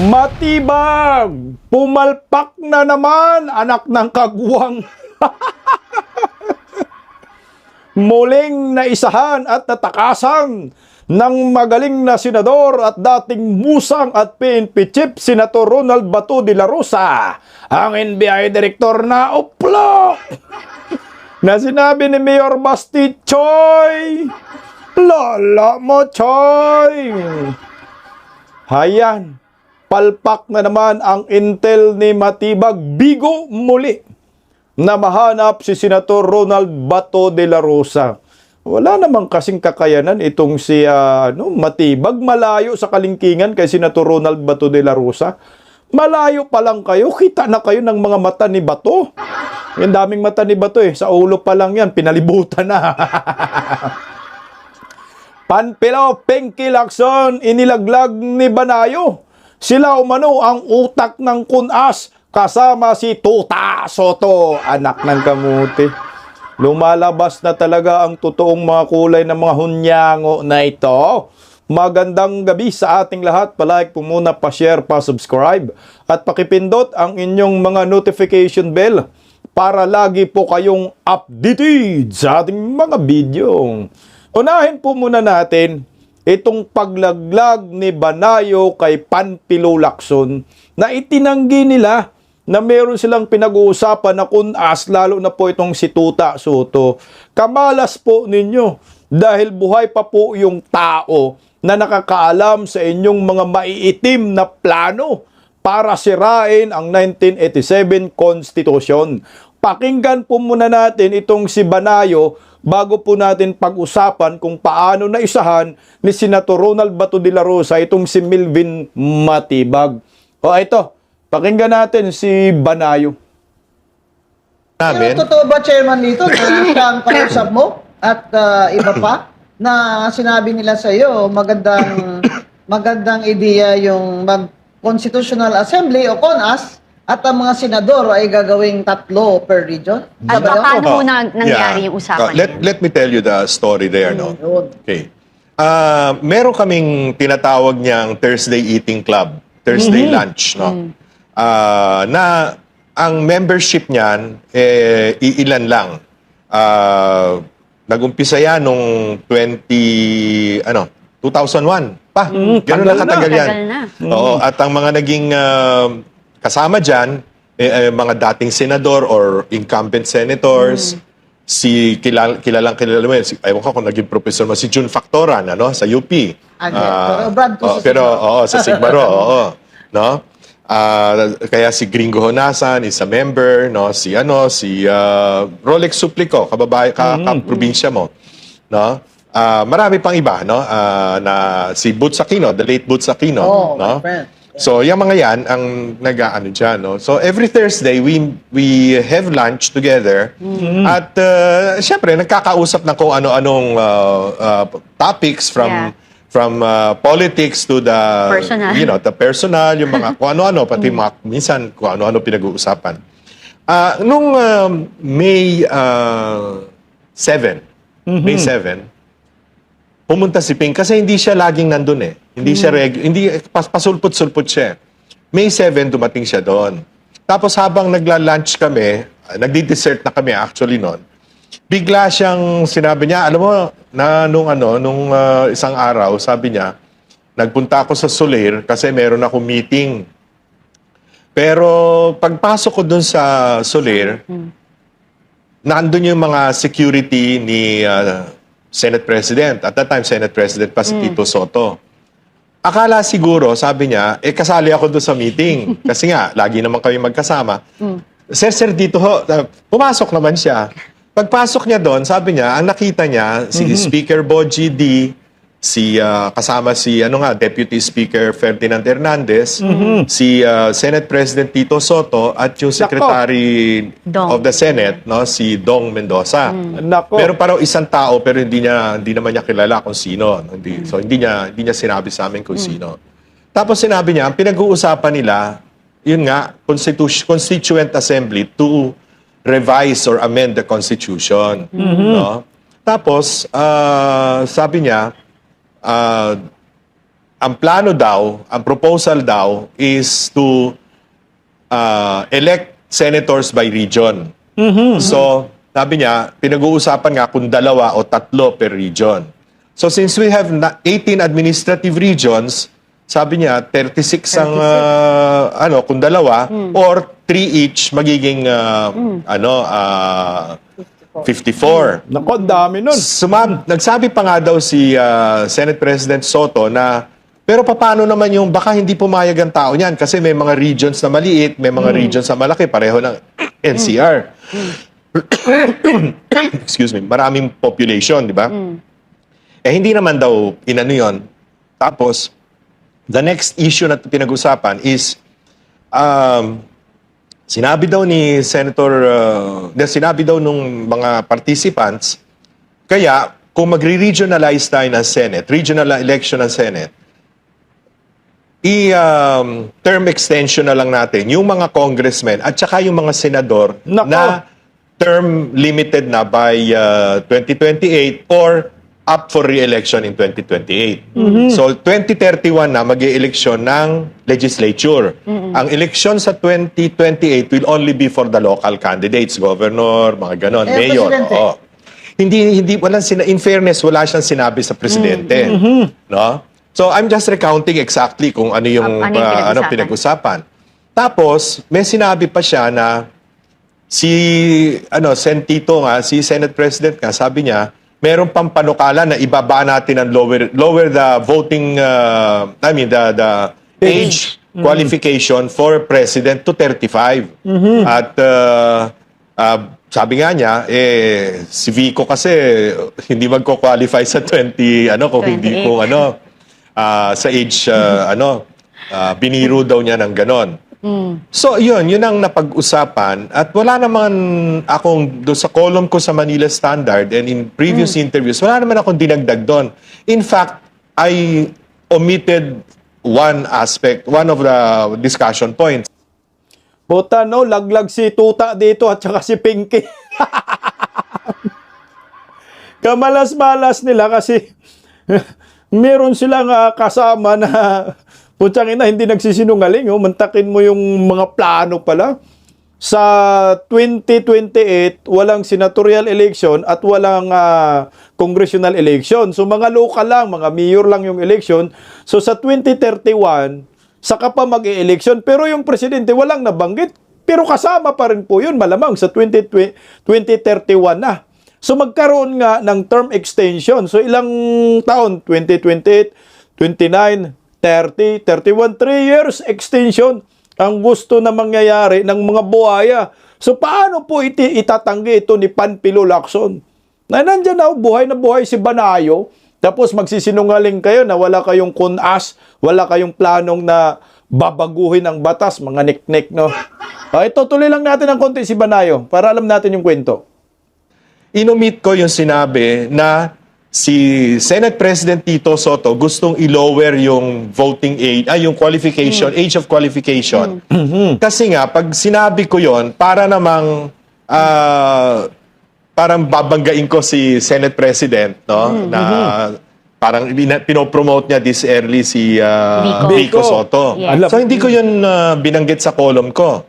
Matibag! Pumalpak na naman, anak ng kagwang. Muling naisahan at natakasan ng magaling na senador at dating musang at PNP chief, Senator Ronald Bato de la Rosa, ang NBI Director na uplok na sinabi ni Mayor Basti, Choy! Lala mo, Choy! Hayan, palpak na naman ang intel ni Matibag. Bigo muli na mahanap si Senator Ronald Bato de la Rosa. Wala namang kasing kakayanan itong si Matibag. Malayo sa kalingkingan kay Senator Ronald Bato de la Rosa. Malayo pa lang kayo, kita na kayo ng mga mata ni Bato. Yung daming mata ni Bato sa ulo pa lang yan, pinalibutan na. Panpilaw, Pinky Lacson, inilaglag ni Banayo. Sila umano ang utak ng Kunas kasama si Tuta Soto, anak ng kamuti. Lumalabas na talaga ang totoong mga kulay ng mga hunyango na ito. Magandang gabi sa ating lahat. Palike po muna, pa-share, pa-subscribe at pakipindot ang inyong mga notification bell para lagi po kayong updated sa ating mga video. Unahin po muna natin itong paglaglag ni Banayo kay Panfilo Lacson na itinanggi nila na meron silang pinag-uusapan na Kunas, lalo na po itong si Tuta Soto. Kamalas po ninyo dahil buhay pa po yung tao na nakakaalam sa inyong mga maiitim na plano para sirain ang 1987 Constitution. Pakinggan po muna natin itong si Banayo bago po natin pag-usapan kung paano naisahan ni Senator Ronald Bato de la Rosa itong si Melvin Matibag. O ito, pakinggan natin si Banayo. Pero totoo ba, Chairman, dito na siya ang kausap mo at iba pa na sinabi nila sa iyo magandang ideya yung mag-Constitutional Assembly o CONAS at ang mga senador ay gagawing 3 per region? At paano po nangyari yung usapan? Let me tell you the story there, no? Yun. Okay. Meron kaming tinatawag niyang Thursday Eating Club, Thursday lunch, no? Na ang membership niyan iilan lang. Nag-umpisa yan nung 2001 pa. Ganun na katagal yan. Oo, at ang mga naging kasama dyan, mga dating senador or incumbent senators, kilalang mo yan, ayaw ko kung naging professor mo, si June Factoran, sa UP. Pero Brad ko sa Sigmaro, oo. No? Kaya si Gringo Honasan is a member, no? Si Rolex Suplico, probinsya mo, no? Marami pang iba, no? Na si Boots Aquino, the late Boots Aquino, no? So, yung mga yan ang nag-aano dyan, no? So, every Thursday, we have lunch together. At, syempre, nagkakausap na kung ano-anong topics from politics to the personal. The personal, yung mga kung ano-ano, pati mga, minsan kung ano-ano pinag-uusapan. Nung May 7, May 7, pumunta si Ping kasi hindi siya laging nandun eh. Hindi siya pasulpot-sulpot siya. May 7 dumating siya doon. Tapos habang nagla-lunch kami, nagdi-dessert na kami actually noon. Bigla siyang sinabi niya, alam mo, na nung isang araw, sabi niya, nagpunta ako sa Soler kasi meron ako meeting. Pero pagpasok ko dun sa Soler, nandun yung mga security ni Senate President. At that time, Senate President pa si Tito Soto. Akala siguro, sabi niya, kasali ako doon sa meeting. Kasi nga, lagi naman kami magkasama. Sir, dito ho. Pumasok naman siya. Pagpasok niya doon, sabi niya, ang nakita niya, si Speaker Boji D, kasama si Deputy Speaker Ferdinand Hernandez, si Senate President Tito Soto, at yung Secretary of the Senate, si Dong Mendoza. Meron pa raw isang tao pero hindi naman niya kilala kung sino. So hindi niya sinabi sa amin kung sino. Tapos sinabi niya, ang pinag-uusapan nila, yun nga, Constituent Assembly to revise or amend the Constitution. No? Tapos, sabi niya, ang plano daw, ang proposal daw is to elect senators by region. So, sabi niya, pinag-uusapan nga kung 2 o 3 per region. So, since we have 18 administrative regions, sabi niya, 36 ang, kung 2, or 3 each, magiging, 54. Nako, ang dami nun. Nagsabi pa nga daw si Senate President Soto na, pero paano naman yung baka hindi pumayag ang tao niyan kasi may mga regions na maliit, may mga regions na malaki, pareho ng NCR. Excuse me, maraming population, di ba? Eh hindi naman daw inano yun. Tapos, the next issue na pinag-usapan is, sinabi daw ni sinabi daw nung mga participants, kaya kung magre-regionalize tayo ng Senate, regional election ng Senate, term extension na lang natin yung mga congressmen at saka yung mga senador Nako. na term limited na by 2028 or up for re-election in 2028. So 2031 na mag-e-eleksyon ng legislature. Ang eleksyon sa 2028 will only be for the local candidates, governor, mga ganon, mayor. presidente. Oo. In fairness, wala siyang sinabi sa presidente. No? So I'm just recounting exactly kung ano yung Ano yung pinag-usapan. Tapos, may sinabi pa siya na si Senate President nga, sabi niya, meron pang panukala na ibaba natin ang lower the voting the age qualification for president to 35. At sabi nga niya si Vico kasi hindi magko-qualify sa 20 sa age biniro daw niya ng ganon. So, yun ang napag-usapan. At wala naman akong, doon sa column ko sa Manila Standard and in previous interviews, wala naman akong dinagdag doon. In fact, I omitted one of the discussion points. Puta, no, laglag si Tuta dito at saka si Pinky. Kamalas-malas nila kasi meron silang kasama na putsang ina, hindi nagsisinungaling. Mantakin mo yung mga plano pala. Sa 2028, walang senatorial election at walang congressional election. So mga local lang, mga mayor lang yung election. So sa 2031, saka pa mag-e-election. Pero yung presidente walang nabanggit. Pero kasama pa rin po yun, malamang sa 2031 na. So magkaroon nga ng term extension. So ilang taon? 2028, 29, 30, 31, 3 years extension ang gusto na mangyayari ng mga buhaya. So paano po itatanggi ito ni Panfilo Lacson? Na nandyan na buhay si Banayo, tapos magsisinungaling kayo na wala kayong kunas, wala kayong planong na babaguhin ang batas, mga nik-nik, no? Ito, tuloy lang natin ng konti si Banayo para alam natin yung kwento. Inomit ko yung sinabi na si Senate President Tito Soto gustong i-lower yung voting age, yung qualification, age of qualification. Kasi nga, pag sinabi ko yon para namang parang babanggain ko si Senate President, no? Na parang pinopromote niya this early si Vico Soto. Yes. So hindi ko yun binanggit sa column ko.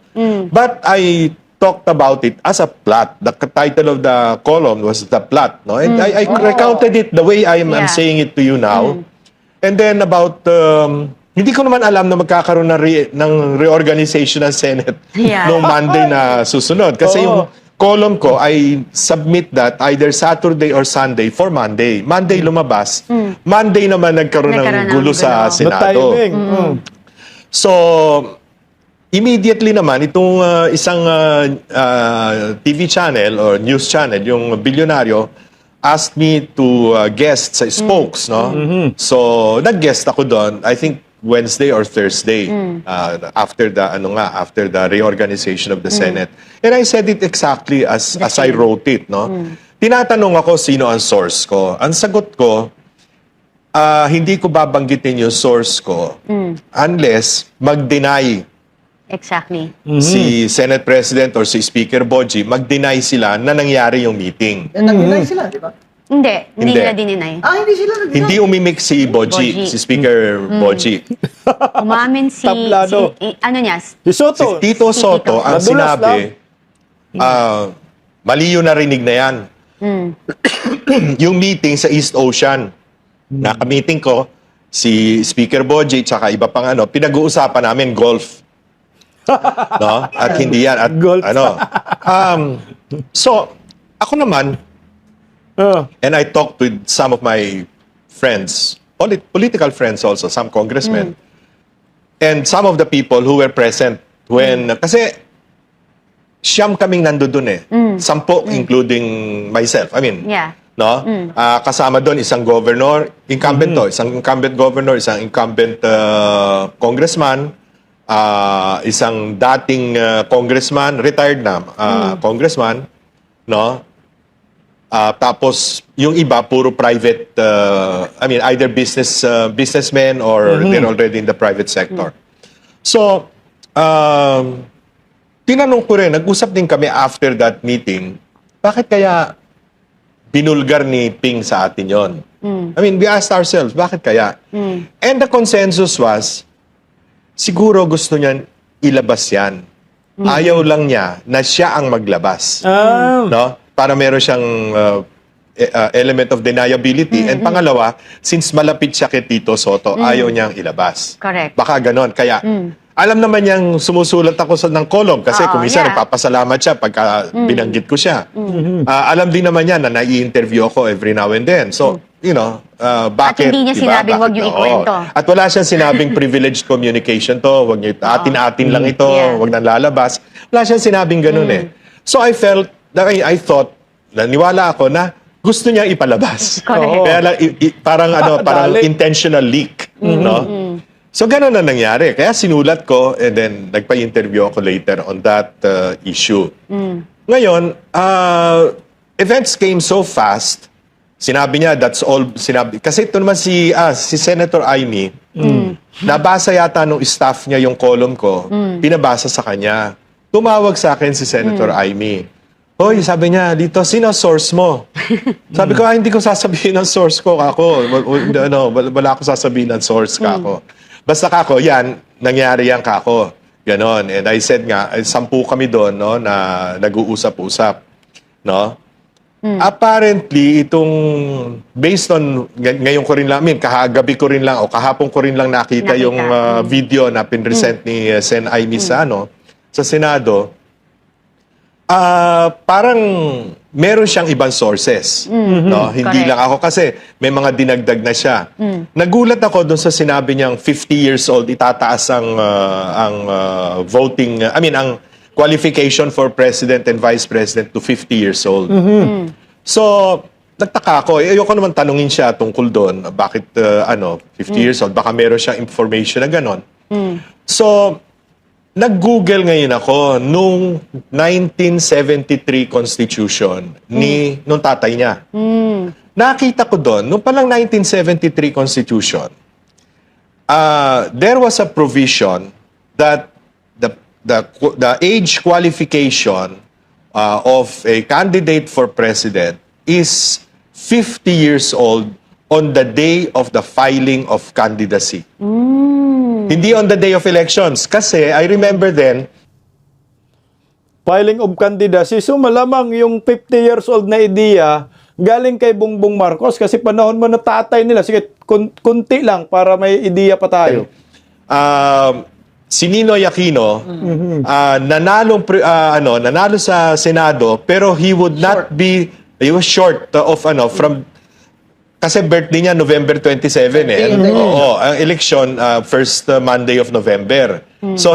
But I talked about it as a plot. The title of the column was The Plot. No? And I recounted it the way I'm saying it to you now. And then about, hindi ko naman alam na magkakaroon ng reorganization ng Senate noong Monday na susunod. Kasi yung column ko, I submit that either Saturday or Sunday for Monday. Monday lumabas. Monday naman nagkaroon ng gulo sa Senado. So, immediately naman, itong isang TV channel or news channel, yung Bilyonaryo, asked me to guest sa Spokes, no? So, nag-guest ako doon, I think Wednesday or Thursday, after the reorganization of the Senate. And I said it exactly as I wrote it, no? Tinatanong ako sino ang source ko. Ang sagot ko, hindi ko babanggitin yung source ko unless mag-deny Exactly. si Senate President or si Speaker Boji, mag-deny sila na nangyari yung meeting. Nag-deny sila, di ba? Hindi Hindi. nila dininay. Hindi sila nag-deny. Hindi umimik si Boji, Boji. si Speaker Boji. Umamin si, Tablado. ano niya, Si Si Soto. Tito Soto, ang Nadulas sinabi, mali yung narinig na yan. Yung meeting sa East Ocean, naka-meeting ko, si Speaker Boji, tsaka iba pang pinag-uusapan namin golf. No? At hindi yan. At Golf. so, ako naman, Ah. and I talked with some of my friends, political friends also, some congressmen, and some of the people who were present when, kasi siyam kaming nandoon eh. 10, including myself. I mean, Yeah. no? Kasama doon isang governor, incumbent to, isang incumbent governor, isang incumbent congressman, isang dating congressman, retired na congressman, no? Tapos yung iba puro private, I mean either businessmen or they're already in the private sector. So, tinanong ko rin, nag-usap din kami after that meeting, bakit kaya binulgar ni Ping sa atin yon? I mean, we asked ourselves, bakit kaya? And the consensus was, siguro gusto niyan ilabas yan. Ayaw lang niya na siya ang maglabas. No? Para meron siyang element of deniability. And pangalawa, since malapit siya kay Tito Soto, ayaw niyang ilabas. Correct. Baka ganon. Kaya, alam naman niyang sumusulat ako ng column kasi Oo, kung minsan yeah. nagpapasalamat siya pagka binanggit ko siya. Alam din naman niya na nai-interview ako every now and then. So, you know, bakit? hindi niya diba? sinabing wag Bakit? niyo Oo. ikwento. At wala siyang sinabing privileged communication to. Wag niyo, atin-atin lang ito. Yeah. Wag nang lalabas. Wala siyang sinabing ganun eh. So, I thought, naniwala ako na gusto niya ipalabas. Correct. Kaya lang, parang parang Dali. intentional leak. No? So, ganun na nangyari. Kaya sinulat ko and then nagpa-interview ako later on that issue. Ngayon, events came so fast. Sinabi niya, that's all. Sinabi, kasi ito naman si Senator Amy, nabasa yata nung staff niya yung column ko, pinabasa sa kanya. Tumawag sa akin si Senator Amy. Hoy, sabi niya, dito, sino source mo? Sabi ko, hindi ko sasabihin ang source ko, ako. Wala ako sasabihin ng source ka ako. Basta kako, yan, nangyari yan kako. Ganon. And I said nga, 10 kami doon, no, na nag-uusap-usap. No? Apparently, itong, based on, ngayon ko rin lang, kahagabi ko rin lang, o kahapon ko rin lang nakita yung video na pinresent ni Sen. Amy sa Senado, parang meron siyang ibang sources. No? Hindi Correct. lang ako kasi may mga dinagdag na siya. Nagulat ako doon sa sinabi niyang 50 years old itataas ang voting, ang qualification for president and vice president to 50 years old. So, nagtaka ako. Ayoko naman tanungin siya tungkol doon. Bakit 50 years old? Baka meron siyang information na ganon. So, nag-Google ngayon ako nung 1973 Constitution nung tatay niya. Nakita ko doon, nung palang 1973 Constitution, there was a provision that the age qualification of a candidate for president is 50 years old on the day of the filing of candidacy. Hindi on the day of elections. Kasi I remember then, Filing of candidacy. So malamang yung 50 years old na ideya galing kay Bongbong Marcos kasi panahon mo na tatay nila. Sige, kunti lang para may ideya pa tayo. si Ninoy Aquino nanalo sa Senado pero he would not be, he was short of from, kasi birthday niya November 27 eh. Oo, ang election first Monday of November. So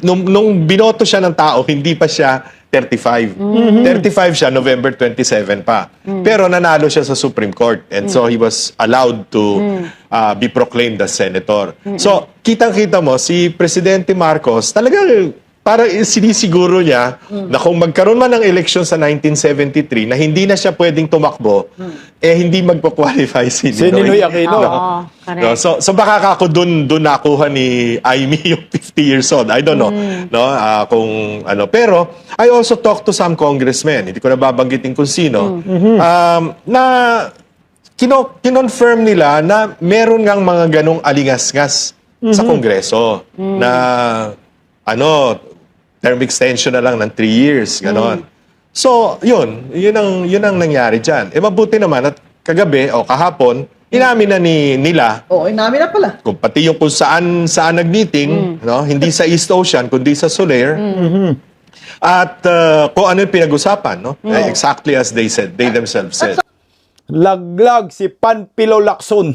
nung binoto siya ng tao, hindi pa siya 35. 35 siya, November 27 pa. Pero nanalo siya sa Supreme Court and so he was allowed to be proclaimed as senator. So kitang-kita mo si Presidente Marcos talagang parang sinisiguro niya na kung magkaroon man ng eleksyon sa 1973 na hindi na siya pwedeng tumakbo, hindi magpa-qualify si Si Ninoy Ninoy. Aquino. Oo, correct. No, so baka ako dun nakuha ni Aimee yung 50 years old. I don't know. No, kung ano. Pero I also talked to some congressmen. Hindi ko na babanggitin kung sino. Na kinonfirm nila na meron ngang mga ganong alingas-ngas sa Kongreso. Na ano, term extension na lang ng 3 years, ganon. So, yun ang nangyari dyan. Mabuti naman at kagabi o kahapon, inamin na nila Oo, namin na pala. kung pati yung kung saan nag-meeting, no? Hindi sa East Ocean, kundi sa Soler. At kung ano yung pinag-usapan, no? Exactly as they said, they themselves said. Laglag si Panpilo Lacson.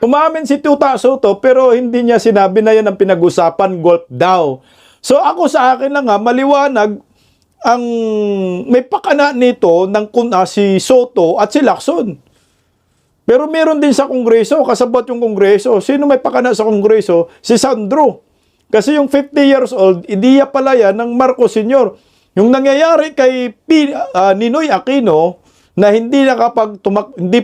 Umamin si Tuta Soto pero hindi niya sinabi na yan ang pinag-usapan, golf daw. So ako sa akin lang maliwanag ang may pakana nito ng si Soto at si Lacson. Pero meron din sa Kongreso, kasabot yung Kongreso. Sino may pakana sa Kongreso? Si Sandro. Kasi yung 50 years old, ideya pala yan ng Marcos Sr. Yung nangyayari kay Ninoy Aquino na hindi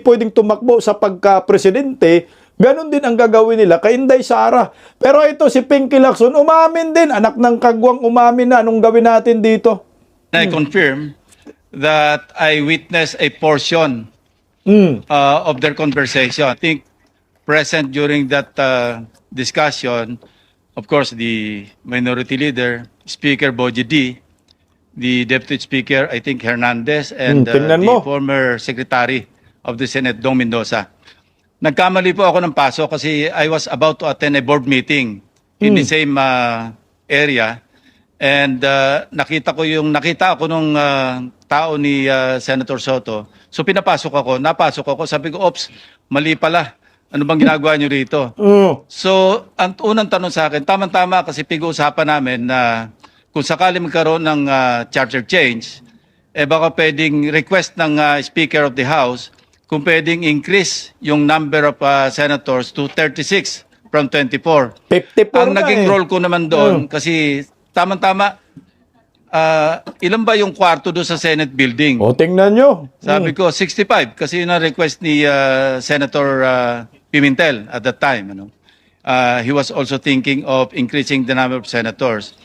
pwedeng tumakbo sa pagka-presidente, ganon din ang gagawin nila kay Inday Sara. Pero ito si Pinky Lacson, umamin din. Anak ng kagwang umamin na. Anong gawin natin dito? I confirm that I witnessed a portion of their conversation. I think present during that discussion, of course, the minority leader, Speaker Boji D, the Deputy Speaker, I think Hernandez, and tingnan the mo. former Secretary of the Senate, Dong Mendoza. Nagkamali po ako ng paso kasi I was about to attend a board meeting in the same area. And nakita ako nung tao ni Senator Soto. So pinapasok ako, napasok ako, sabi ko, "Ops, mali pala. Ano bang ginagawa niyo rito?" So, ang unang tanong sa akin, tama-tama kasi pag-uusapan namin na kung sakali magkaroon ng charter change, baka pwedeng request ng Speaker of the House kung pwedeng increase yung number of senators to 36 from 24. 54 Ang na naging role ko naman doon, kasi tama-tama, ilan ba yung kwarto doon sa Senate building? O, tingnan nyo. Sabi ko, 65, kasi yun ang request ni Senator Pimentel at that time. Ano? He was also thinking of increasing the number of senators.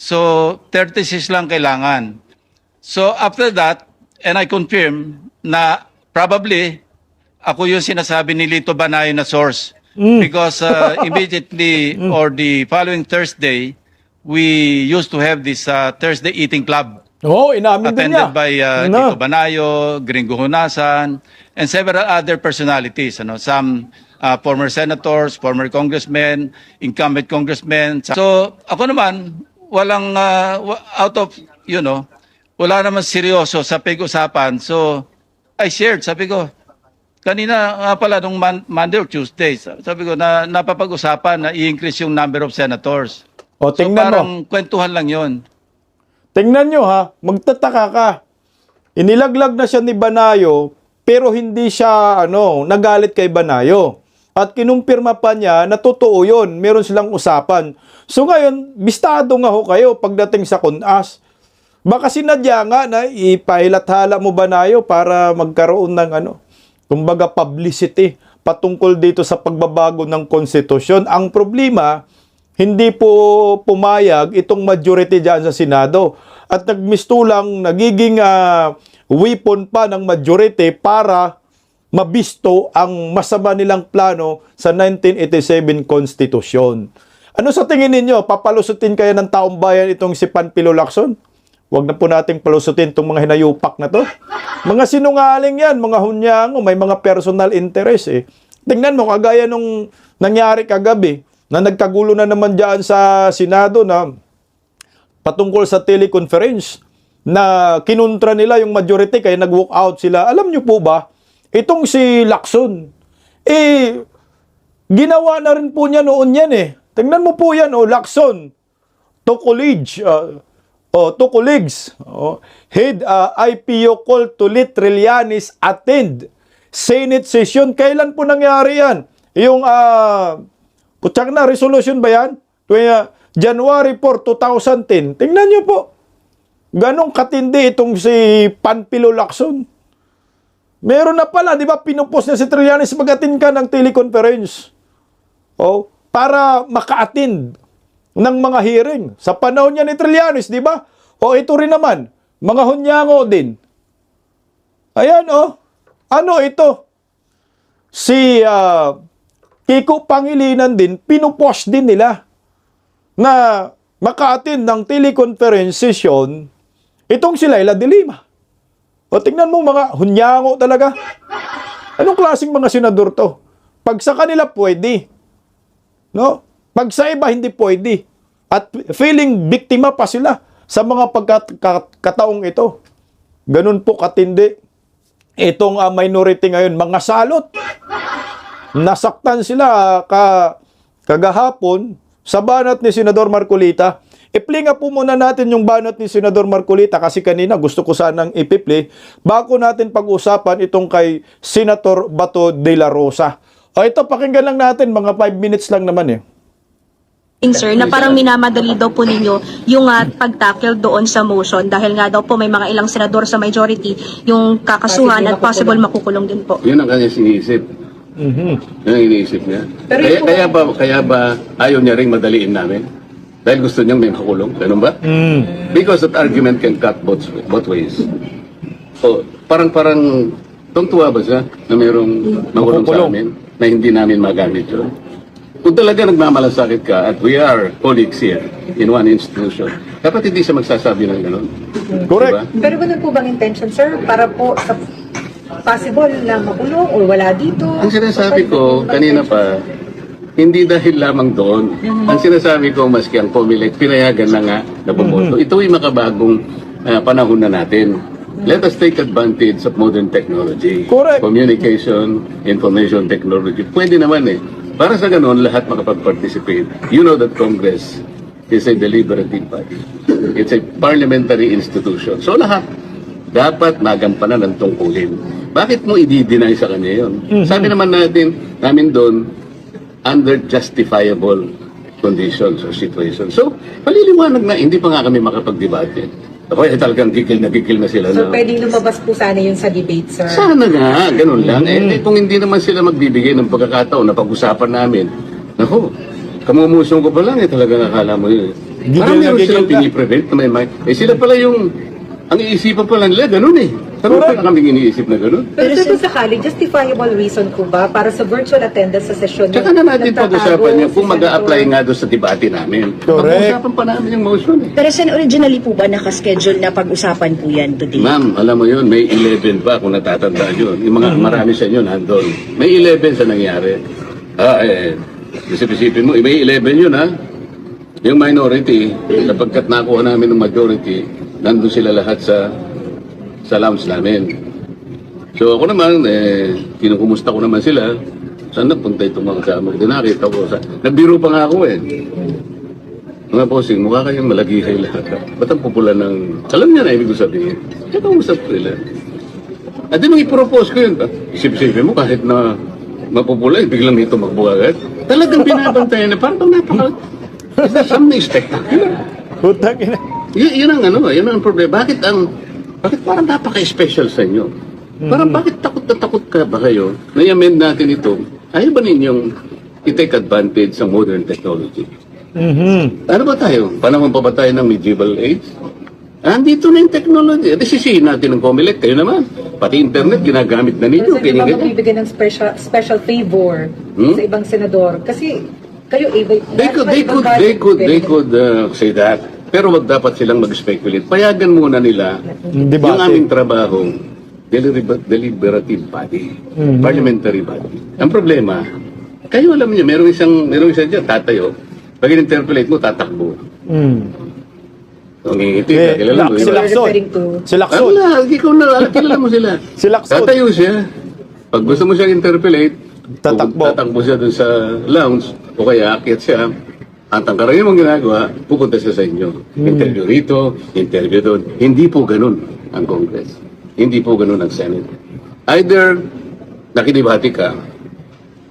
So, 36 lang kailangan. So, after that, and I confirm na probably ako yung sinasabi ni Lito Banay na source. Because immediately or the following Thursday, we used to have this Thursday eating club Oo, inamin din niya. attended by Tito Banayo, Gringo Hunasan, and several other personalities. Some former senators, former congressmen, incumbent congressmen. So ako naman, walang out of, wala naman seryoso sa pag-usapan. So I shared, sabi ko, kanina nga pala nung Monday or Tuesday, sabi ko na napapag-usapan na i-increase yung number of senators. O, So tingnan mo. parang kwentuhan lang yon. Tingnan nyo ha, magtataka ka. Inilaglag na siya ni Banayo, pero hindi siya nagalit kay Banayo. At kinumpirma pa niya na totoo yun, meron silang usapan. So ngayon, bistado nga ho kayo pagdating sa KUNAS. Baka sinadya nga na ipahilathala mo Banayo para magkaroon ng kumbaga publicity patungkol dito sa pagbabago ng konstitusyon. Ang problema, hindi po pumayag itong majority dyan sa Senado. At nagmistulang nagiging weapon pa ng majority para mabisto ang masama nilang plano sa 1987 Constitution. Ano sa tingin ninyo? Papalusutin kaya ng taong bayan itong si Panpilo Lacson? Huwag na po nating palusutin itong mga hinayupak na to. Mga sinungaling yan, mga hunyango, may mga personal interest eh. Tingnan mo, kagaya nung nangyari kagabi, na nagkagulo na naman dyan sa Senado na patungkol sa teleconference na kinuntra nila yung majority kaya nag-walk out sila. Alam nyo po ba, itong si Lacson, ginawa na rin po niya noon yan eh. Tingnan mo po yan, Lacson, to colleagues, head IPO call to let Trillanes attend Senate session. Kailan po nangyari yan? Yung, kutsak na, resolution ba yan? January 4, 2010, tingnan niyo po, ganong katindi itong si Panfilo Lacson. Meron na pala, di ba, pinupost na si Trillanes mag-attend ka ng teleconference. Oh, para maka-attend ng mga hearing. Sa panahon niya ni Trillanes, di ba? O ito rin naman, mga hunyango din. Ayan, oh. Ano ito? Si Kiko Pangilinan din, pinupost din nila na maka-attend ng teleconference session itong si Laila de Lima. O tingnan mo mga hunyango talaga. Anong klaseng mga senador to? Pag sa kanila pwede. No? Pag sa iba hindi pwede. At feeling biktima pa sila sa mga pagkataong ito. Ganun po katindi. Itong minority ngayon, mga salot. Nasaktan sila kagahapon sa banat ni Senador Marcolita. I-play nga po muna natin yung banat ni Senador Marcolita kasi kanina gusto ko sanang i-play bago natin pag-usapan itong kay Senator Bato de la Rosa. O ito, pakinggan lang natin, mga 5 minutes lang naman eh. Sir, na parang minamadali daw po ninyo yung pag-tackle doon sa motion dahil nga daw po may mga ilang senador sa majority yung kakasuhan at possible makukulong din po. Yun ang kanya sinisip. Yun ang iniisip niya. Kaya ba ayaw niya rin madaliin namin? Dahil gusto niyang may makulong. Ganun ba? Because that argument can cut both ways. So, parang tungtuwa ba siya na mayroong makulong sa amin na hindi namin magamit yun? Kung talaga nagmamalasakit ka at we are colleagues here in one institution, dapat hindi siya magsasabi ng gano'n. Correct. Diba? Pero ganun po bang intention, sir? Para po sa possible na makulong o wala dito? Ang sinasabi ko kanina pa, hindi dahil lamang doon. Ang sinasabi ko, maski ang COMELEC, pinayagan na nga na bumoto. Ito ay makabagong panahon na natin. Let us take advantage of modern technology. Correct. Communication, information technology. Pwede naman eh. Para sa ganun, lahat makapag-participate. You know that Congress is a deliberative body. It's a parliamentary institution. So lahat dapat magampanan ng tungkulin. Bakit mo i-deny sa kanya yun? Sabi naman namin doon, under justifiable conditions or situations. So, paliliwanag na, hindi pa nga kami makapag-debate. Ako, talagang gigil na sila. So, na, pwedeng lumabas po sana yun sa debate, sir? sana nga, ganun lang. Kung hindi naman sila magbibigay ng pagkakataon na pag-usapan namin, naku, kamumusong ko pa lang, talaga nakala mo yun. Parang meron silang piniprevent na may sila pala yung, ang iisipan pala nila, ganun eh. Pero pa kaming iniisip na ganun. Pero sir, kung sakali, justifiable reason po ba para sa virtual attendance sa session? Tsaka na natin pag-usapan niya kung mag-a-apply nga doon sa debate namin. Correct. Pag-usapan pa namin yung motion eh. Pero Sen, originally po ba nakaschedule na pag-usapan po yan today? Ma'am, alam mo yun, may 11 pa kung natatandaan yun. Yung mga marami sa inyo nandun. May 11 sa nangyari. Isip-isipin mo, may 11 yun ha. Yung minority, sapagkat nakuha namin ng majority, nandun sila lahat sa lounge namin. So ako naman, kinukumusta ko naman sila. Saan napunta itong mga kasama? Di nakita ko. Nagbiro pa nga ako eh. Mga bossing, mukha kayong malagihay lahat. Ba't ang pupula ng... Alam niya na ibig ko sabihin. Kaya kausap ko nila. At di nung i-propose ko yun, isip-isipin mo kahit na mapupula, biglang ito magbukagat. Talagang binabantayan na parang napaka... Something spectacular. Putang ina. Yun ang problema. Bakit parang napaka-special sa inyo? Parang bakit takot na takot ka ba kayo na i-amend natin ito? Ayaw ba ninyong i-take advantage sa modern technology? Ano ba tayo? Panahon pa ba tayo ng medieval age? Andito na yung technology. Sisihin natin ng COMELEC. Kayo naman. Pati internet, ginagamit na ninyo. Pero sir, di ba magbibigay ng special favor sa ibang senador? Kasi kayo, They could say that. Pero wag dapat silang mag-speculate. Payagan muna nila Debate. yung aming trabaho, deliberative body, parliamentary body. Ang problema, kayo alam niyo, merong isang dyan, tatayo. Pag in-interpolate mo, tatakbo. Ngingiti ka, kilala mo. Si Diba? Lacson. referring to- Si Lacson. Wala, ikaw na, kilala mo sila. Si Lacson. Tatayo siya. Pag gusto mo siyang interpolate, tatakbo siya dun sa lounge, o kaya akyat siya, at ang karamihan mong ginagawa, pupunta siya sa inyo. Interview rito, interview doon. Hindi po ganun ang Congress. Hindi po ganun ang Senate. Either nakidebate ka,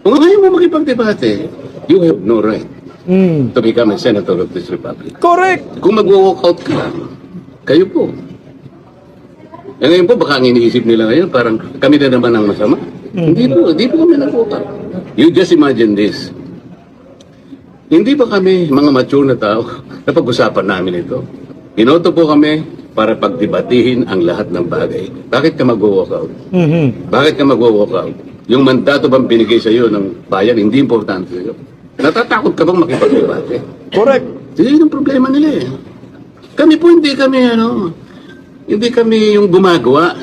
kung ayaw mo makipagdebate, you have no right Mm. to become a senator of this republic. Correct. Kung mag-walk out ka lang, kayo po. Eh ngayon po, baka ang iniisip nila ngayon, parang kami na naman ang masama. Hindi po kami nag-walk out. You just imagine this. Hindi ba kami, mga mature na tao, napag-usapan namin ito? Inoto po kami para pagdebatihin ang lahat ng bagay. Bakit ka mag-walk out? Bakit ka mag-walk out? Yung mandato bang binigay sa iyo ng bayan, hindi importante sa iyo. Natatakot ka bang makipag-debate? Correct. Yun ang problema nila eh. Kami po hindi kami yung gumagawa.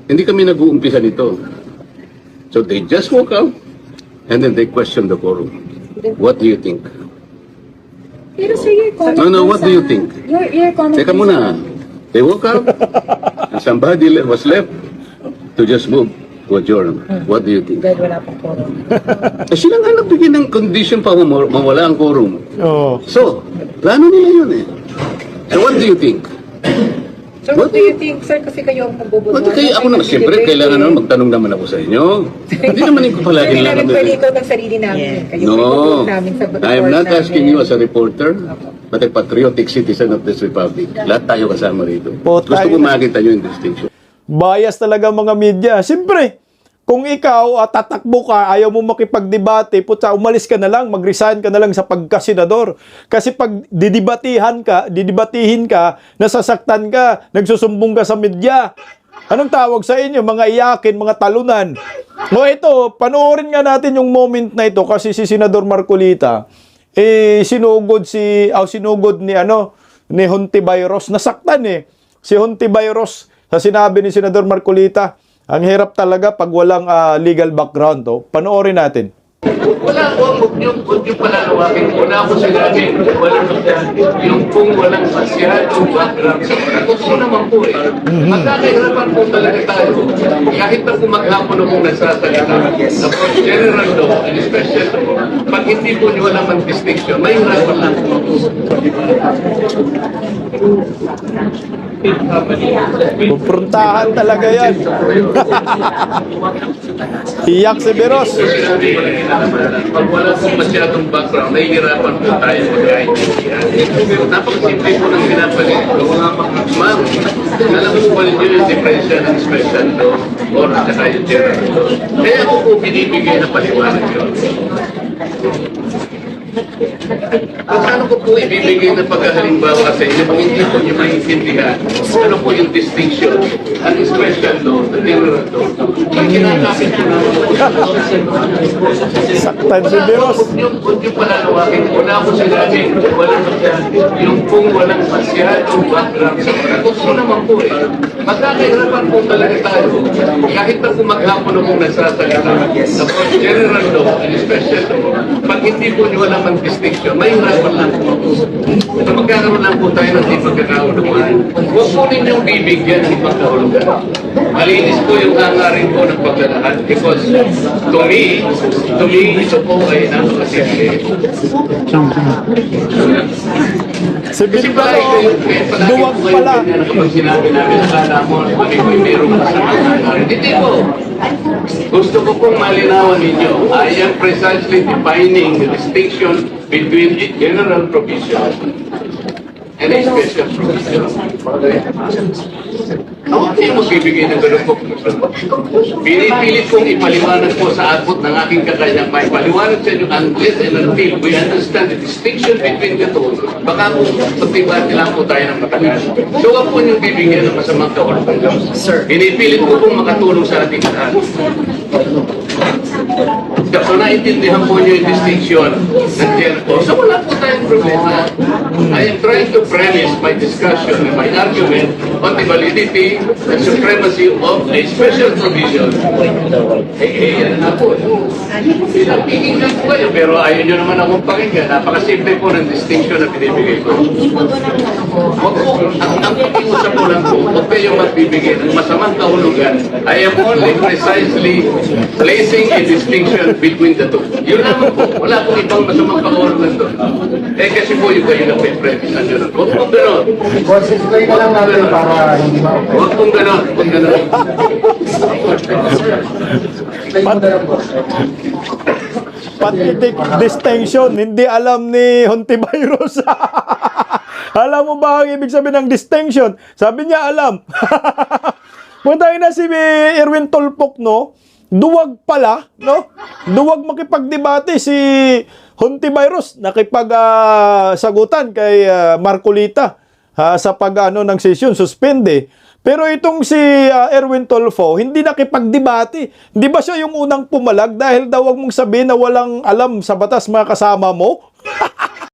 Hindi kami nag-uumpisa nito. So they just walk out and then they question the quorum. What do you think? Pero sir, your comment No, what sa- do you think? Your comment Teka muna. They walk out and somebody was left to just move to adjourn. What do you think? Dahil wala pang quorum. Sila nga nagbigay ng condition pa mawala ang quorum. Oh. So, plano nila yun eh. So what do you think? So what do you think, sir? Kasi kayo ang magbubunuan. Ba't kayo ako naman, siyempre, kailangan naman magtanong naman ako sa inyo. Hindi naman yung palagi Hindi lang. namin pwede ikaw ng sarili namin. Kayo No, yung namin sa I am not namin. asking you as a reporter, but a patriotic citizen of this republic. Lahat tayo kasama rito. Po, Gusto tayo ko na. makita nyo yung distinction. Bias talaga mga media. Siyempre, kung ikaw tatakbo ka, ayaw mo makipagdebate, putsa, umalis ka na lang, mag-resign ka na lang sa pagkasenador. Kasi pag didibatihin ka, nasasaktan ka, nagsusumbong ka sa media. Anong tawag sa inyo? Mga iyakin, mga talunan. O ito, panoorin nga natin yung moment na ito kasi si Senador Marcolita, sinugod ni Hontiveros, nasaktan eh. Si Hontiveros, sa sinabi ni Senador Marcolita, ang hirap talaga pag walang legal background. Panoorin natin. Wala po, huwag niyo palalawakin. Wala po sinabi, walang yung kung walang masyadong background sa mga. Gusto naman po eh. Magkakahirapan po talaga tayo. Kahit na po maghapon na pong nagsasalita sa general law and special law, pag hindi po niyo walang mag-distinction, may hirapan lang po. Pupuntahan talaga yan. Iyak si Beros. Sinabi, pag wala pong masyadong background, nahihirapan po tayo magkaintindihan. Napakasimple po ng pinapalit ko. Ma'am, alam mo ba ninyo yung diferensya ng special law or saka yung general law? Kaya ako po binibigay na paliwanag yun. Paano ko po ibibigay na paghahalimbawa sa inyo kung hindi po niyo maintindihan ano po yung distinction, ang special law, the general law. Pag kinakapit ko naman po Saktan si Beros. huwag niyo palalawakin. Wala ko sinabi, walang yung kung walang masyadong background sa mga. Gusto naman po eh. Magkakahirapan po talaga tayo. Kahit na po maghapon na pong nagsasalita sa general law and special law, pag hindi po niyo walang distinction, may hirapan lang po. So magkakaroon lang po tayo ng di pagkakaulugan. Huwag po ninyong bibigyan ng pagkakaulugan. Malinis po yung hangarin po ng paglalahad because to me, ito po ay napakasimple. Si Kasi Bilbao, duwag pala. Kapag sinabi namin, akala mo, kami ko'y mayroong masamang hangarin. Hindi po. Gusto ko pong malinawan ninyo. I am precisely defining the distinction between a general provision and a special provision. Ako kayo magbibigay ng ganun po. Pinipilit kong ipaliwanag po sa abot ng aking kakayang may paliwanag sa inyo unless and until we understand the distinction between the two. Baka po pagtibati lang po tayo ng matagal. So wag po niyong bibigyan ng masamang kaulpan. Pinipilit ko pong makatulong sa ating lahat. So naiintindihan po niyo yung distinction ng gender. So wala po tayong problema. I am trying to premise my discussion and my argument on the validity and supremacy of a special provision. Yan na po. Pinapiginggan po kayo, pero ayaw nyo naman akong pakinggan. Napakasimple po ng distinction na binibigay ko. Huwag po, ang pakiusap po lang po, huwag kayong magbibigay ng masamang kahulugan. I am only precisely placing a distinction between the two. Yun naman po, wala pong ibang masamang kahulugan doon. Kasi po yung kayo na pre-premise na gano'n. Huwag pong gano'n. Explain ko lang natin para hindi Huwag pong gano'n. Huwag gano'n. Pathetic distinction. Hindi alam ni Hontivirus. Alam mo ba ang ibig sabihin ng distinction? Sabi niya alam. Puntahin na si Erwin Tulfok, no? Duwag pala, no? Duwag makipagdebate si Hontivirus. Nakipag-sagutan kay Marcolita sa ng session, suspende. Pero itong si Erwin Tulfo, hindi nakipagdebate. Di ba siya yung unang pumalag dahil daw wag mong sabihin na walang alam sa batas mga kasama mo?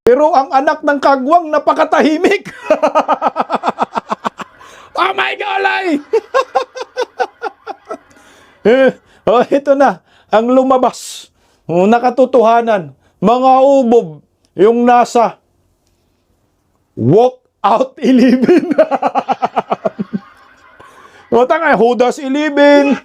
Pero ang anak ng kagwang napakatahimik. Oh my God! Oh, ito na. Ang lumabas. Nakatotohanan. Mga ubob. Yung nasa walkout 11. O tanga, Judas 11.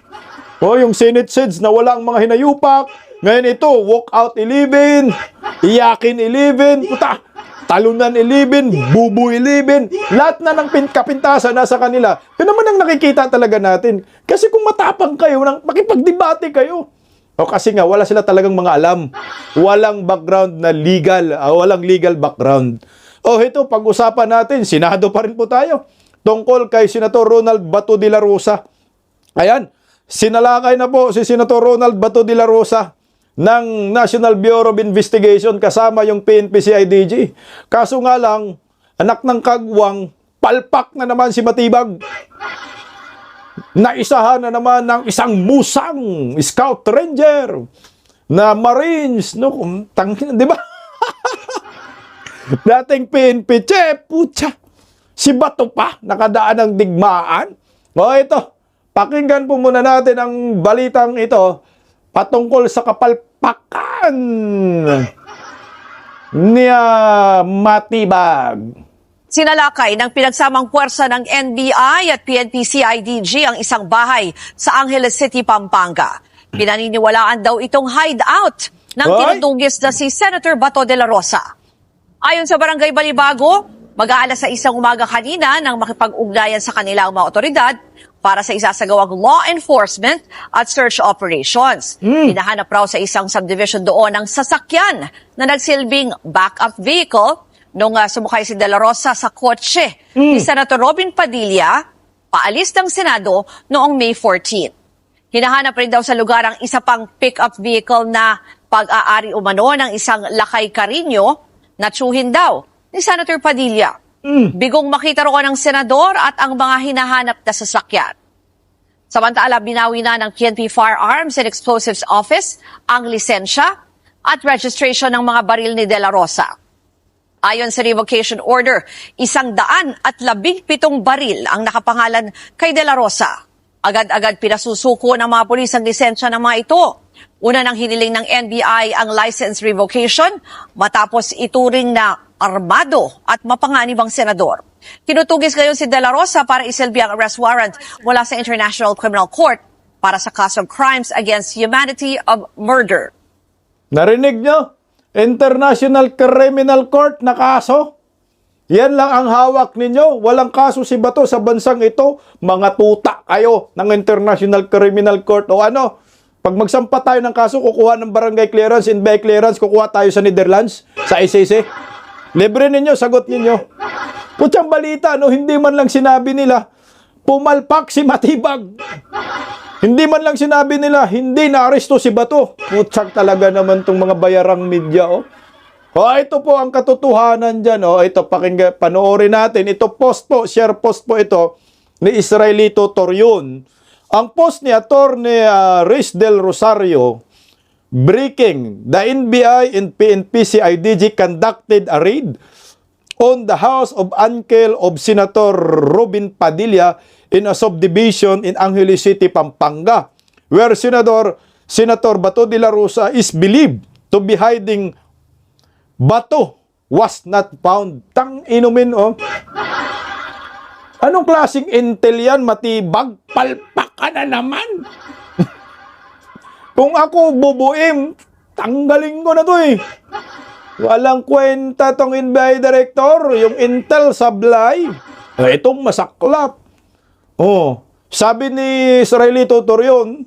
O yung Senate Seds na wala ang mga hinayupak. Ngayon ito, walkout 11. Iyakin 11. Puta, talunan 11. Bubu 11. Lahat na ng kapintasan nasa kanila. Yun naman ang nakikita talaga natin. Kasi kung matapang kayo, makipagdebate kayo. O kasi nga, wala sila talagang mga alam. Walang background na legal. Walang legal background. O ito, pag-usapan natin, Senado pa rin po tayo. Tungkol kay Senator Ronald Bato de la Rosa. Ayan, sinalakay na po si Senator Ronald Bato de la Rosa ng National Bureau of Investigation kasama yung PNP-CIDG. Kaso nga lang, anak ng kagwang, palpak na naman si Matibag. Naisahan na naman ng isang musang Scout Ranger na Marines, no? Di ba? Dating PNP, putya. Si Bato pa, nakadaan ng digmaan. O ito, pakinggan po muna natin ang balitang ito patungkol sa kapalpakan ni Matibag. Sinalakay ng pinagsamang puwersa ng NBI at PNP-CIDG ang isang bahay sa Angeles City, Pampanga. Pinaniniwalaan daw itong hideout ng tinutugis na si Senator Bato de la Rosa. Ayon sa Barangay Balibago, mag-aalas sa isang umaga kanina nang makipag-ugnayan sa kanila ang mga otoridad para sa isasagawang law enforcement at search operations. Hinahanap raw sa isang subdivision doon ang sasakyan na nagsilbing backup vehicle nung sumukay si De La Rosa sa kotse ni Senator Robin Padilla paalis ng Senado noong May 14. Hinahanap rin daw sa lugar ang isa pang pick-up vehicle na pag-aari umano ng isang Lakay Carino na tsuhin daw ni Senator Padilla. Bigong makita roon ng senador at ang mga hinahanap na sasakyan. Samantala, binawi na ng PNP Firearms and Explosives Office ang lisensya at registration ng mga baril ni De La Rosa. Ayon sa revocation order, 117 baril ang nakapangalan kay De La Rosa. Agad-agad pinasusuko ng mga pulis ang lisensya ng mga ito. Una nang hiniling ng NBI ang license revocation matapos ituring na armado at mapanganib ang senador. Tinutugis ngayon si De La Rosa para isilbi ang arrest warrant mula sa International Criminal Court para sa kaso of crimes against humanity of murder. Narinig nyo? International Criminal Court na kaso? Yan lang ang hawak ninyo. Walang kaso si Bato sa bansang ito. Mga tuta kayo ng International Criminal Court. O ano? Pag magsampa tayo ng kaso, kukuha ng barangay clearance, NBI clearance, kukuha tayo sa Netherlands, sa ICC. Libre ninyo, sagot ninyo. Putyang balita, no? Hindi man lang sinabi nila, pumalpak si Matibag. Hindi man lang sinabi nila, hindi na-aresto si Bato. Putsak talaga naman tong mga bayarang media, oh. O, ito po ang katotohanan dyan, oh. Ito, panoorin natin. Ito post po, share post po ito ni Israelito Torion. Ang post ni Attorney Riz Del Rosario, breaking, the NBI and PNP-CIDG conducted a raid on the house of uncle of Senator Robin Padilla in a subdivision in Angeles City, Pampanga, where Senator Bato de la Rosa is believed to be hiding. Bato was not found. Tang inumin, oh. Anong klaseng intel yan, Matibag? Palpak ka na naman. Kung ako bubuim, tanggalin ko na to eh. Walang kwenta tong NBI director, yung intel sablay. Itong masaklap. Oh, sabi ni Israelito Torion,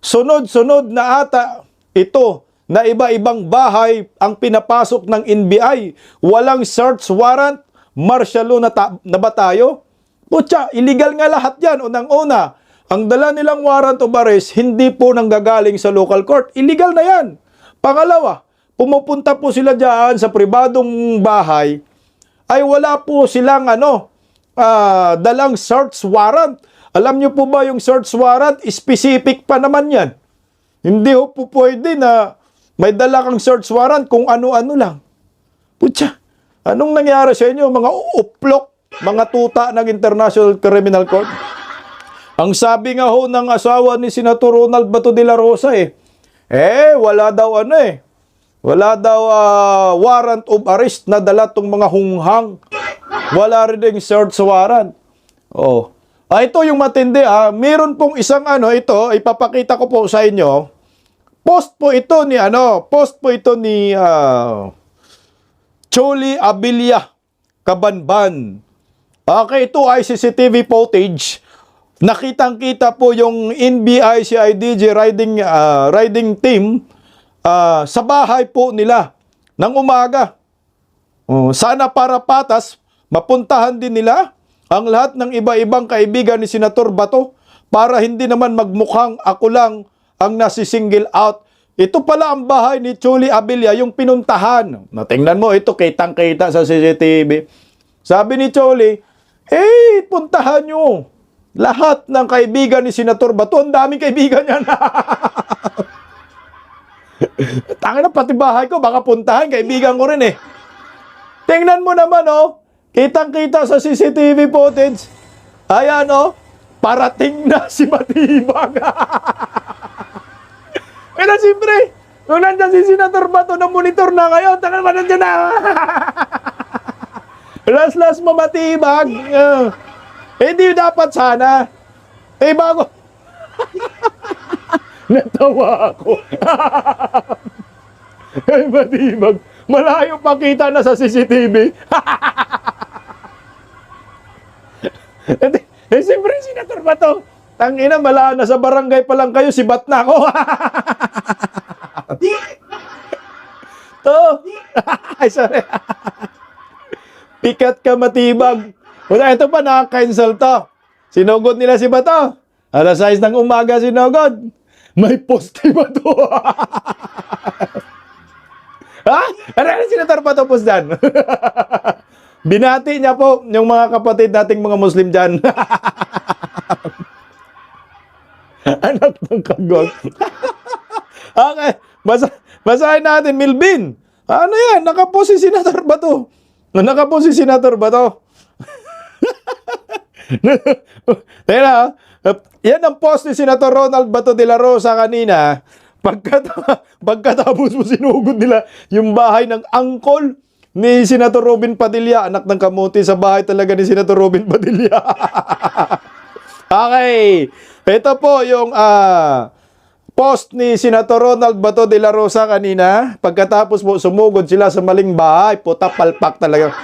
sunod-sunod na ata ito na iba-ibang bahay ang pinapasok ng NBI. Walang search warrant, martial law na ba tayo? Putya, illegal nga lahat yan. Unang-una, ang dala nilang warrant of arrest, hindi po nanggagaling sa local court. Illegal na yan. Pangalawa, pumupunta po sila dyan sa pribadong bahay, ay wala po silang dalang search warrant. Alam nyo po ba yung search warrant? Specific pa naman yan. Hindi po pwede na may dala kang search warrant kung ano-ano lang. Putya, anong nangyari sa inyo? Mga uplok, mga tuta ng International Criminal Court? Ang sabi nga ho ng asawa ni Senator Ronald Bato de la Rosa wala daw wala daw warrant of arrest na dala tong mga hunghang. Wala rin ding search warrant. Ito yung matindi Meron pong isang ito, ipapakita ko po sa inyo. Post po ito ni Choli Abilia Kabanban. Okay, ito ay CCTV footage. Nakitang-kita po yung NBI CIDG riding team sa bahay po nila ng umaga. Sana para patas, mapuntahan din nila ang lahat ng iba-ibang kaibigan ni Senator Bato para hindi naman magmukhang ako lang ang nasi-single out. Ito pala ang bahay ni Choli Abilia, yung pinuntahan. Natingnan mo, ito kitang-kita sa CCTV. Sabi ni Choli, puntahan nyo lahat ng kaibigan ni Senator Bato. Ang daming kaibigan niya na. Tangina, pati bahay ko, baka puntahan, kaibigan ko rin Tingnan mo naman, kitang-kita sa CCTV footage. Ayan, parating na si Matibag. Kaya siyempre, nung nandyan si Senator Bato na monitor na ngayon, tangan ba nandyan na? Last mo Matibag. Hindi dapat sana. Bago. Natawa ako. Matibag. Malayo pa kita na sa CCTV. Siyempre, Senator Bato. Tangina, mala na sa barangay pa lang kayo, sibat na ako. Ay, sorry. Pikat ka Matibag. Ito pa, naka-cancel to. Sinugod nila si Bato. Alas 6 ng umaga sinugod. May poste ba to? Ano yung Senator Bato post dyan? Binati niya po yung mga kapatid nating mga Muslim dyan. Anak ng kagol. Okay. Basahin natin, Milbin. Ano yan? Nakapost si Senator Bato. Nakapost si Senator Bato. Teka, yan ang post ni Senator Ronald Bato de la Rosa kanina. Pagkatapos mo sinugod nila yung bahay ng angkol ni Senator Robin Padilla. Anak ng kamuti, sa bahay talaga ni Senator Robin Padilla. Okay. Ito po yung post ni Senator Ronald Bato de la Rosa kanina. Pagkatapos po sumugod sila sa maling bahay. Puta, palpak talaga.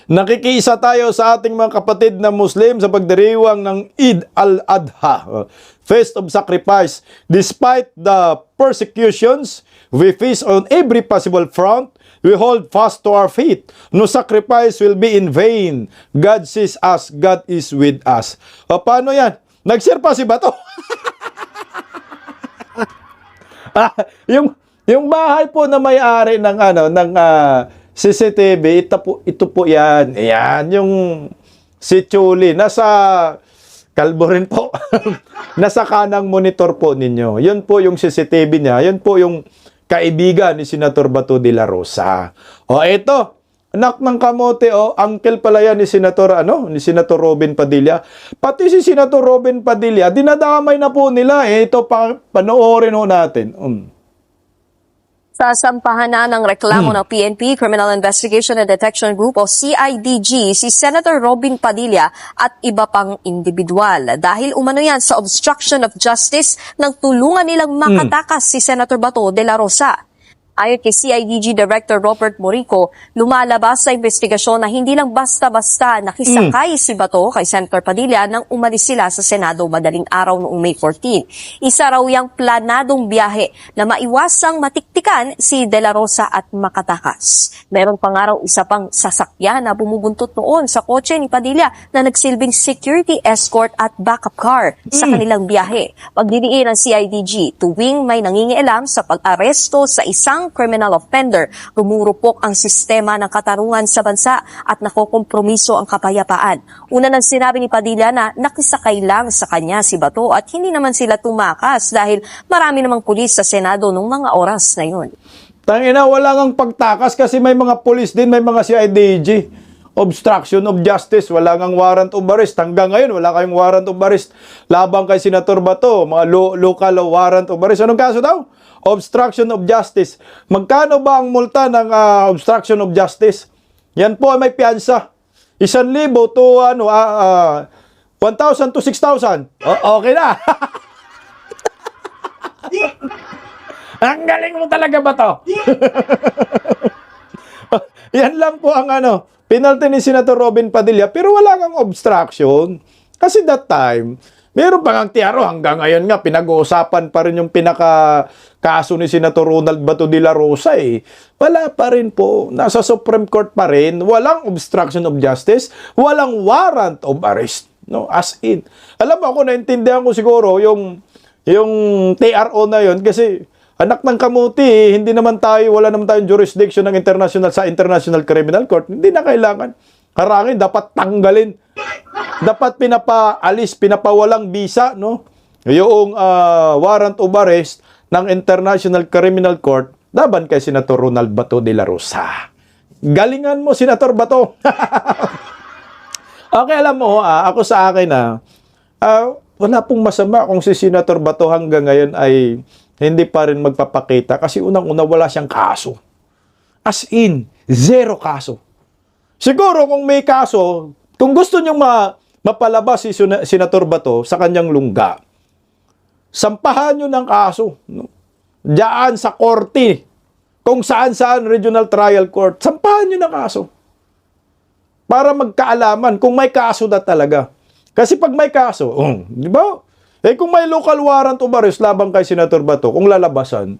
Nakikiisa tayo sa ating mga kapatid na Muslim sa pagdiriwang ng Eid al-Adha, Feast of Sacrifice. Despite the persecutions we face on every possible front, we hold fast to our faith. No sacrifice will be in vain. God sees us. God is with us. Paano yan? Nag-share pa si Bato. yung bahay po na may-ari ng CCTV, ito po yan. Ayan, yung si Choli. Nasa kalbo rin po. Nasa kanang monitor po ninyo. Yun po yung CCTV niya. Yun po yung kaibigan ni Senator Bato de la Rosa. Ito. Anak ng kamote, uncle pala yan ni Senator Robin Padilla. Pati si Senator Robin Padilla, dinadamay na po nila. Ito, panoorin ho natin. Sasampahan na ng reklamo ng PNP, Criminal Investigation and Detection Group o CIDG, si Senator Robin Padilla at iba pang individual. Dahil umano yan sa obstruction of justice nang tulungan nilang makatakas si Senator Bato de la Rosa. Ayon kay CIDG Director Robert Morico, lumalabas sa investigasyon na hindi lang basta-basta nakisakay si Bato kay Senator Padilla nang umalis sila sa Senado madaling araw noong May 14. Isa raw yang planadong biyahe na maiwasang matiktikan si De La Rosa at makatakas. Meron pa nga raw isa pang sasakyan na bumubuntot noon sa kotse ni Padilla na nagsilbing security escort at backup car sa kanilang biyahe. Pagdiniin ng CIDG, tuwing may nangingialam sa pag-aresto sa isang criminal offender, rumurupok ang sistema ng katarungan sa bansa at nakokompromiso ang kapayapaan. Una nang sinabi ni Padilla na nakisakay lang sa kanya si Bato at hindi naman sila tumakas dahil marami namang pulis sa Senado nung mga oras na yun. Tangina, wala ngang pagtakas kasi may mga police din, may mga CIDG. Obstruction of justice, wala ngang warrant of arrest. Hanggang ngayon, wala kayong warrant of arrest labang kay Senator Bato, mga local warrant of arrest. Anong kaso daw? Obstruction of justice. Magkano ba ang multa ng obstruction of justice? Yan po ay may piyansa. 1,000 to 1,000 to 6,000. Okay na. Ang galing mo talaga ba to? Yan lang po ang penalty ni Senator Robin Padilla, pero wala kang obstruction. Kasi that time, meron pa ngang tiyaro hanggang ngayon nga, pinag-uusapan pa rin yung pinaka-kaso ni Senator Ronald Bato de la Rosa eh. Wala pa rin po. Nasa Supreme Court pa rin. Walang obstruction of justice. Walang warrant of arrest. No, as in. Alam mo, ako naintindihan ko siguro yung TRO na yon kasi anak ng kamuti, hindi naman tayo, wala naman tayong jurisdiction ng International Criminal Court. Hindi na kailangan. Harangin, dapat tanggalin. Dapat pinapaalis, pinapawalang bisa, no? Yung warrant of arrest ng International Criminal Court laban kay Senator Ronald Bato de la Rosa. Galingan mo, Senator Bato. Okay, alam mo, ako sa akin wala pong masama kung si Senator Bato hanggang ngayon ay hindi pa rin magpapakita kasi unang-una wala siyang kaso. As in, zero kaso. Siguro kung may kaso, kung gusto niyong mapalabas si Senator Bato sa kanyang lungga, sampahan niyo ng kaso. No? Diyan sa korte, kung saan-saan regional trial court, sampahan niyo ng kaso. Para magkaalaman kung may kaso na talaga. Kasi pag may kaso, di ba? Kung may local warrant of arrest labang kay Senator Bato, kung lalabasan,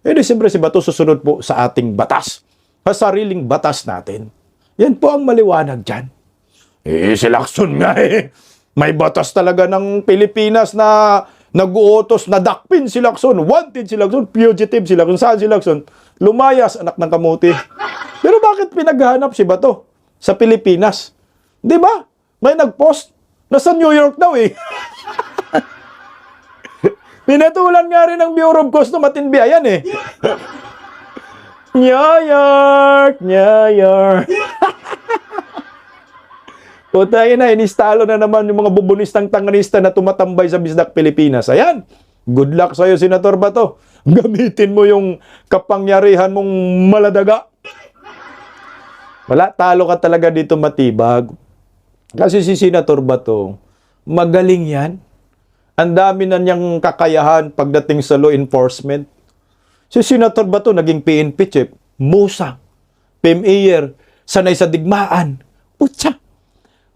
di siyempre si Bato susunod po sa ating batas. Sa sariling batas natin. Yan po ang maliwanag dyan. Si Lacson nga may batas talaga ng Pilipinas na nag-uutos na dakpin si Lacson, wanted si Lacson, fugitive si Lacson. Saan si Lacson? Lumayas, anak ng kamuti. Pero bakit pinaghahanap si Bato sa Pilipinas? Di ba? May nag-post. Nasa New York daw eh. Pinatulan nga rin ng Bureau of Customs at NBI yan eh. New York, New York. Putay na, inistalo na naman yung mga bubunistang tanganista na tumatambay sa Bisdak, Pilipinas. Ayan, good luck sa'yo, Senator Bato. Gamitin mo yung kapangyarihan mong maladaga. Wala, talo ka talaga dito matibag. Kasi si Senator Bato, magaling yan. Ang dami na niyang kakayahan pagdating sa law enforcement. Si Senator Bato naging PNP chief, Musa, PMAyer, sanay sa digmaan. Putya,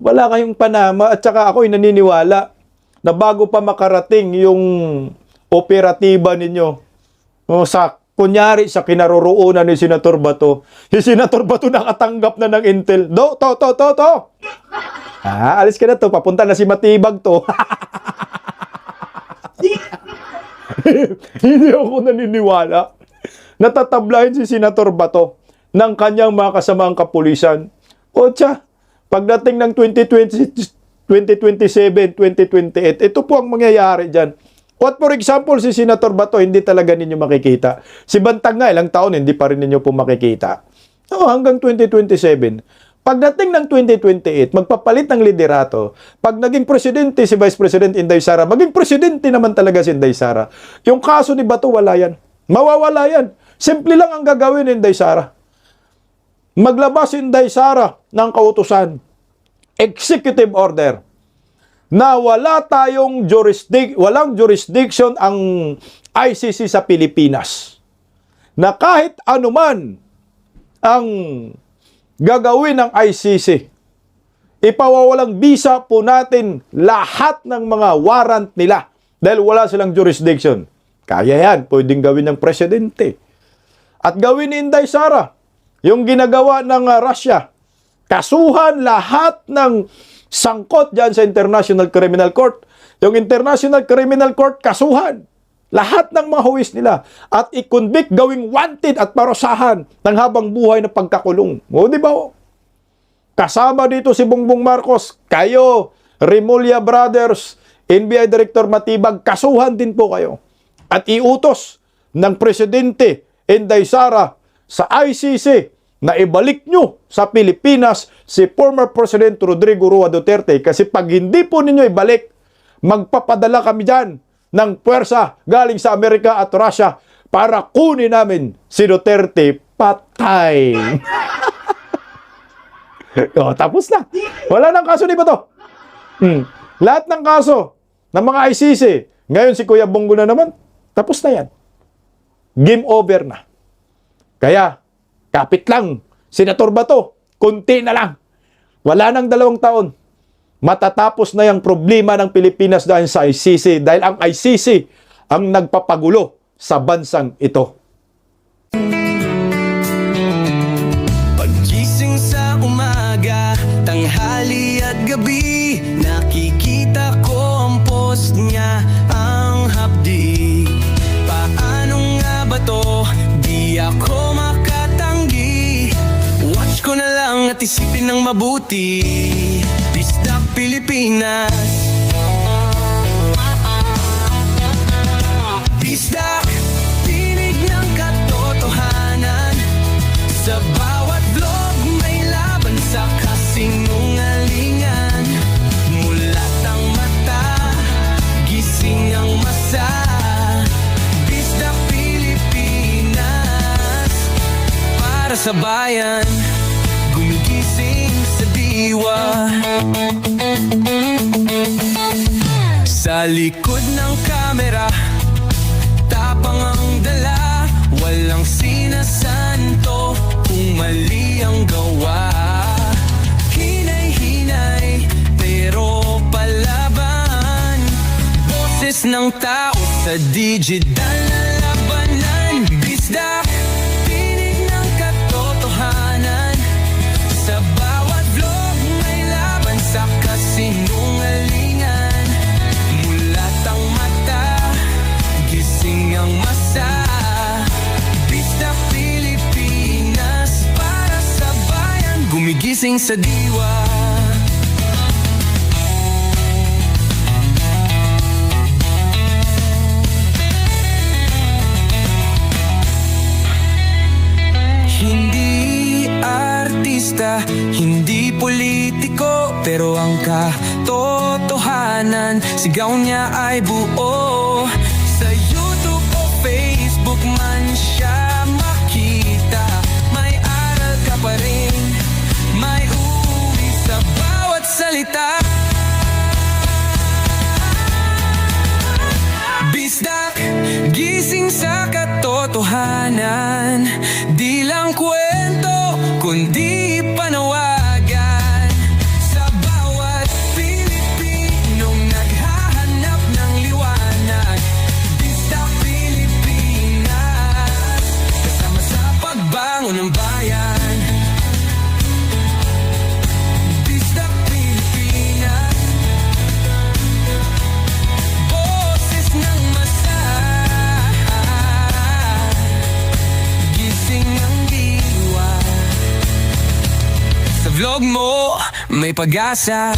wala kayong panama at saka ako'y naniniwala na bago pa makarating yung operatiba ninyo kunyari sa kinaroroonan ni Senator Bato, si Senator Bato nakatanggap na ng intel. To. Alis ka na to, papunta na si Matibag to. Hindi ako naniniwala. Natatablahin si Senator Bato ng kanyang mga kasamaang kapulisan. Otsa, pagdating ng 2027, 2028, ito po ang mangyayari dyan. What for example, si Senator Bato, hindi talaga ninyo makikita. Si Bantag nga, ilang taon, hindi pa rin ninyo po makikita. Hanggang 2027. Pagdating ng 2028, magpapalit ng liderato. Pag naging presidente si Vice President Inday Sara, maging presidente naman talaga si Inday Sara. Yung kaso ni Bato, wala yan. Mawawala yan. Simple lang ang gagawin ni Inday Sara. Maglabas si Inday Sara ng kautusan. Executive order. Na walang jurisdiction ang ICC sa Pilipinas. na kahit anuman ang gagawin ng ICC, ipawawalang bisa po natin lahat ng mga warrant nila dahil wala silang jurisdiction. Kaya yan, pwedeng gawin ng presidente. At gawin ni Inday Sara, yung ginagawa ng Russia, kasuhan lahat ng sangkot dyan sa International Criminal Court. Yung International Criminal Court, kasuhan lahat ng mga huwis nila at i-convict, gawing wanted at parusahan ng habang buhay na pagkakulong. O, di ba? Kasama dito si Bongbong Marcos, kayo, Remulla Brothers, NBI Director Matibag, kasuhan din po kayo. At iutos ng Presidente Inday Sara sa ICC na ibalik nyo sa Pilipinas si former President Rodrigo Roa Duterte. Kasi pag hindi po ninyo ibalik, magpapadala kami dyan ng puwersa galing sa Amerika at Russia para kunin namin si Duterte patay. O, tapos na. Wala nang kaso ni Bato. Lahat ng kaso ng mga ICC, ngayon si Kuya Bongo na naman, tapos na yan. Game over na. Kaya, kapit lang, Senator Bato, kunti na lang. Wala nang 2 taon. Matatapos na yung problema ng Pilipinas dahil sa ICC. Dahil ang ICC ang nagpapagulo sa bansang ito. Paggising sa umaga, tanghali at gabi, nakikita ko ang post niya, ang hapdi. Paano nga ba to? Di ako makatanggi. Watch ko na lang at isipin ng mabuti. Bisdak Pilipinas. Bisdak, tinig ng katotohanan. Sa bawat vlog may laban sa kasinungalingan. Mulat ang mata, gising ang masa. Bisdak Pilipinas, para sa bayan, gumigising sa diwa. Sa likod ng kamera, tapang ang dala, walang sinasanto kung mali ang gawa. Hinay-hinay, pero palaban. Boses ng tao sa digital na labanan. Bisdak, tinig ng katotohanan. Sa bawat vlog may laban sa kasinungalingan. Mulat ang mata, gising ang masa. Bisdak Pilipinas, para sa bayan, gumigising sa diwa. Hindi artista, hindi politiko, pero ang katotohanan, sigaw niya ay buo. Sa YouTube o Facebook man siya makita, may aral ka pa rin, may uwi sa bawat salita. Bisdak, gising sa katotohanan, di lang kwento, kundi panawagan. Sa bawat Pilipinong naghahanap ng liwanag. Bisdak Pilipinas, kasama sa pagbangon ng bayan. Bisdak Pilipinas, boses ng masa, gising ang diwa. Sa vlog mo, may pag-asa.